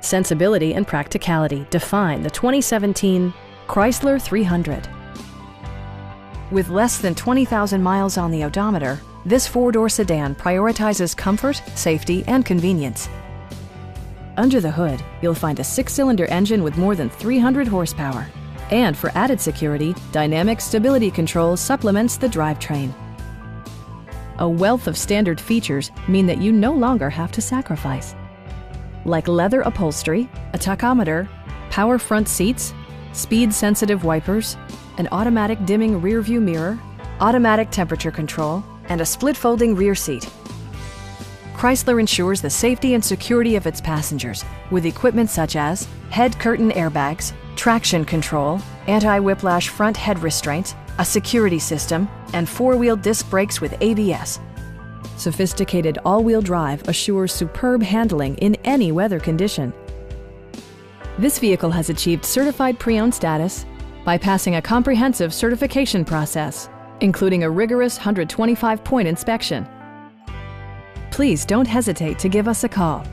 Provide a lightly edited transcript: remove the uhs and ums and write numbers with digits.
Sensibility and practicality define the 2017 Chrysler 300. With less than 20,000 miles on the odometer, this four-door sedan prioritizes comfort, safety, and convenience. Under the hood, you'll find a six-cylinder engine with more than 300 horsepower. And for added security, dynamic stability control supplements the drivetrain. A wealth of standard features mean that you no longer have to sacrifice, like leather upholstery, a tachometer, power front seats, speed-sensitive wipers, an automatic dimming rear-view mirror, automatic temperature control, and a split-folding rear seat. Chrysler ensures the safety and security of its passengers with equipment such as head curtain airbags, traction control, anti-whiplash front head restraints, a security system, and four-wheel disc brakes with ABS. Sophisticated all-wheel drive assures superb handling in any weather condition. This vehicle has achieved certified pre-owned status by passing a comprehensive certification process, including a rigorous 125-point inspection. Please don't hesitate to give us a call.